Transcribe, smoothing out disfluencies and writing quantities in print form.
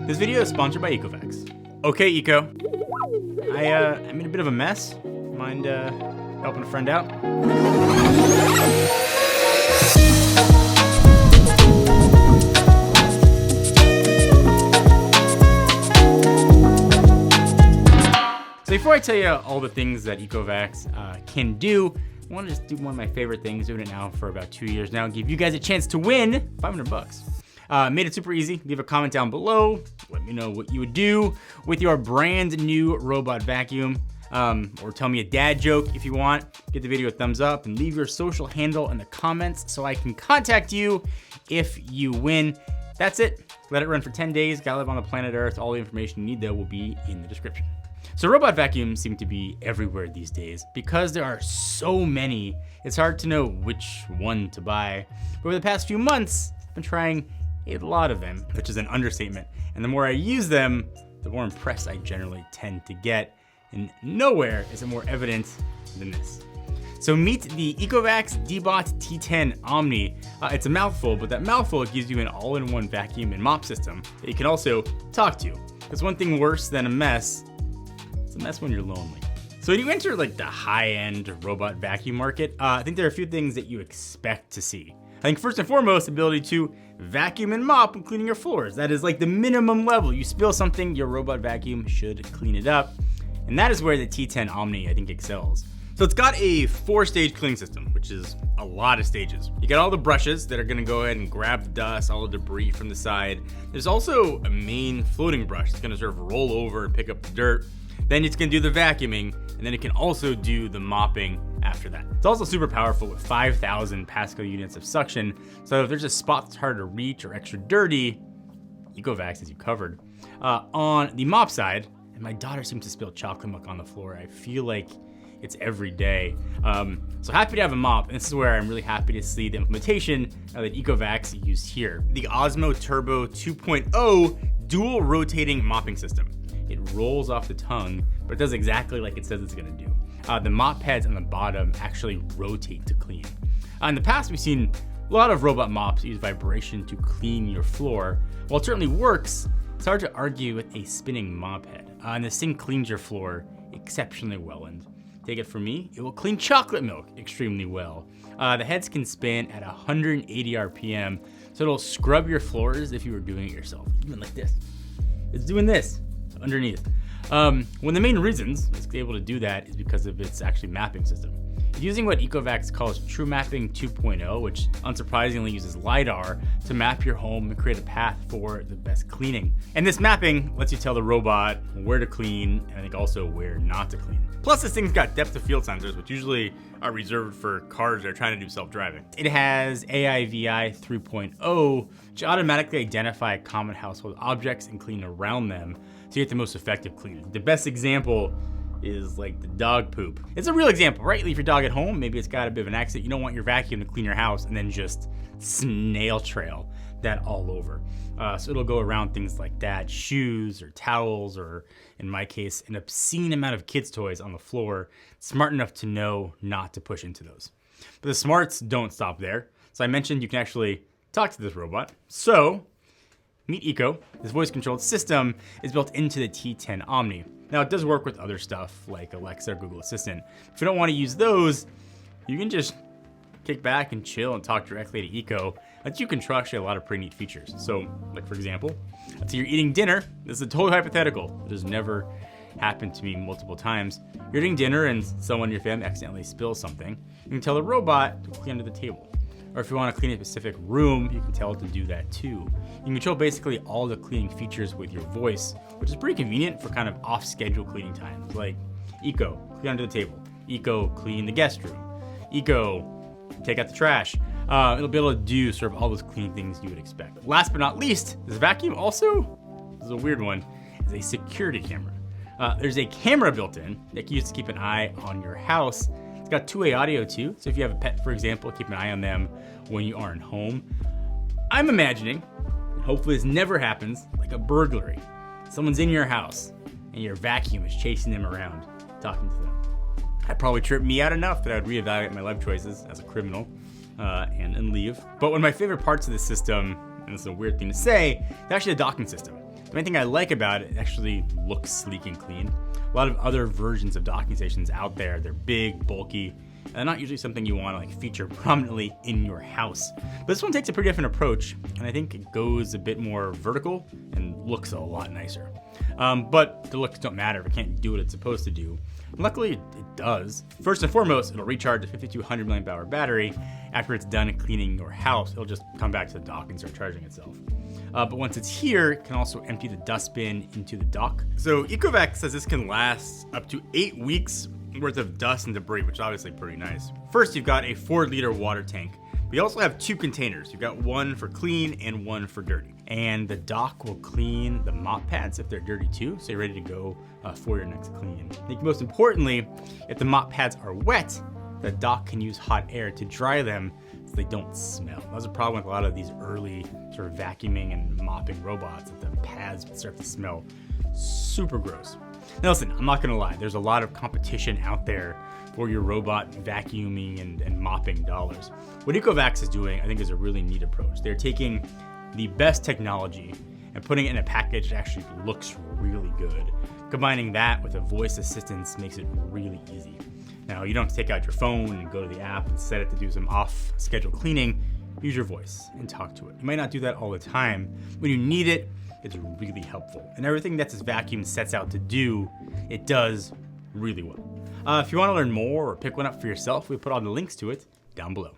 This video is sponsored by ECOVACS. Okay, Eco. I'm in a bit of a mess. Mind helping a friend out? So before I tell you all the things that ECOVACS can do, I want to just do one of my favorite things, doing it now for about 2 years now, and give you guys a chance to win $500. Made it super easy. Leave a comment down below. Let me know what you would do with your brand new robot vacuum. Or tell me a dad joke if you want. Give the video a thumbs up and leave your social handle in the comments so I can contact you if you win. That's it. Let it run for 10 days. Gotta live on the planet Earth. All the information you need though will be in the description. So robot vacuums seem to be everywhere these days. Because there are so many, it's hard to know which one to buy. But over the past few months, I've been trying a lot of them, which is an understatement. And the more I use them, the more impressed I generally tend to get. And nowhere is it more evident than this. So meet the ECOVACS DEEBOT T10 OMNI. It's a mouthful, but that mouthful gives you an all-in-one vacuum and mop system that you can also talk to. There's one thing worse than a mess. It's a mess when you're lonely. So when you enter like the high-end robot vacuum market, I think there are a few things that you expect to see. I think first and foremost, the ability to vacuum and mop when cleaning your floors. That is like the minimum level. You spill something, your robot vacuum should clean it up. And that is where the T10 OMNI, I think, excels. So it's got a 4-stage cleaning system, which is a lot of stages. You got all the brushes that are gonna go ahead and grab the dust, all the debris from the side. There's also a main floating brush that's gonna sort of roll over and pick up the dirt. Then it's gonna do the vacuuming, and then it can also do the mopping after that. It's also super powerful with 5,000 Pascal units of suction. So if there's a spot that's hard to reach or extra dirty, ECOVACS has you covered. On the mop side, and my daughter seems to spill chocolate milk on the floor. I feel like it's every day. So happy to have a mop, and this is where I'm really happy to see the implementation that ECOVACS used here. The OZMO Turbo 2.0 dual rotating mopping system. It rolls off the tongue, but it does exactly like it says it's gonna do. The mop pads on the bottom actually rotate to clean. In the past, we've seen a lot of robot mops use vibration to clean your floor. While it certainly works, it's hard to argue with a spinning mop head. And this thing cleans your floor exceptionally well. And take it from me, it will clean chocolate milk extremely well. The heads can spin at 180 RPM, so it'll scrub your floors if you were doing it yourself. Even like this. It's doing this underneath. One of the main reasons it's able to do that is because of its actually mapping system. It's using what ECOVACS calls True Mapping 2.0, which unsurprisingly uses LiDAR to map your home and create a path for the best cleaning. And this mapping lets you tell the robot where to clean, and I think also where not to clean. Plus this thing's got depth of field sensors, which usually are reserved for cars that are trying to do self-driving. It has AIVI 3.0, which automatically identify common household objects and clean around them to get the most effective cleaning. The best example is like the dog poop. It's a real example, right? Leave your dog at home, maybe it's got a bit of an accident. You don't want your vacuum to clean your house and then just snail trail that all over. So it'll go around things like that, shoes or towels, or in my case, an obscene amount of kids' toys on the floor, smart enough to know not to push into those. But the smarts don't stop there. So I mentioned you can actually talk to this robot. So meet ECO. This voice-controlled system is built into the T10 OMNI. Now it does work with other stuff like Alexa or Google Assistant. If you don't want to use those, you can just kick back and chill and talk directly to ECO. That you can trust actually a lot of pretty neat features. So, like for example, let's say you're eating dinner. This is a totally hypothetical. It has never happened to me multiple times. You're eating dinner and someone in your family accidentally spills something. You can tell the robot to clean under the table. Or if you want to clean a specific room, you can tell it to do that too. You can control basically all the cleaning features with your voice, which is pretty convenient for kind of off-schedule cleaning times, like ECO, clean under the table. ECO, clean the guest room. ECO, take out the trash. It'll be able to do sort of all those cleaning things you would expect. Last but not least, this vacuum also, this is a weird one, is a security camera. There's a camera built in that you use to keep an eye on your house. It's got two-way audio too, so if you have a pet, for example, keep an eye on them when you aren't home. I'm imagining, and hopefully this never happens, like a burglary. Someone's in your house and your vacuum is chasing them around, talking to them. That'd probably trip me out enough that I would reevaluate my life choices as a criminal and leave. But one of my favorite parts of the system, and this is a weird thing to say, is actually the docking system. The main thing I like about it, it actually looks sleek and clean. A lot of other versions of docking stations out there, they're big, bulky, and they're not usually something you want to like feature prominently in your house. But this one takes a pretty different approach, and I think it goes a bit more vertical and looks a lot nicer. But the looks don't matter if it can't do what it's supposed to do. Luckily, it does. First and foremost, it'll recharge a 5200 milliamp hour battery. After it's done cleaning your house, it'll just come back to the dock and start charging itself. But once it's here, it can also empty the dustbin into the dock. So ECOVACS says this can last up to 8 weeks worth of dust and debris, which is obviously pretty nice. First, you've got a 4-liter water tank. We also have 2 containers. You've got one for clean and one for dirty. And the dock will clean the mop pads if they're dirty too, so you're ready to go for your next clean. I think most importantly, if the mop pads are wet, the dock can use hot air to dry them so they don't smell. That was a problem with a lot of these early sort of vacuuming and mopping robots, that the pads would start to smell super gross. Now listen, I'm not gonna lie, there's a lot of competition out there for your robot vacuuming and mopping dollars. What ECOVACS is doing, I think, is a really neat approach. They're taking the best technology and putting it in a package that actually looks really good. Combining that with a voice assistance makes it really easy. Now, you don't have to take out your phone and go to the app and set it to do some off-schedule cleaning. Use your voice and talk to it. You might not do that all the time. When you need it, it's really helpful. And everything that this vacuum sets out to do, it does really well. If you want to learn more or pick one up for yourself, we put all the links to it down below.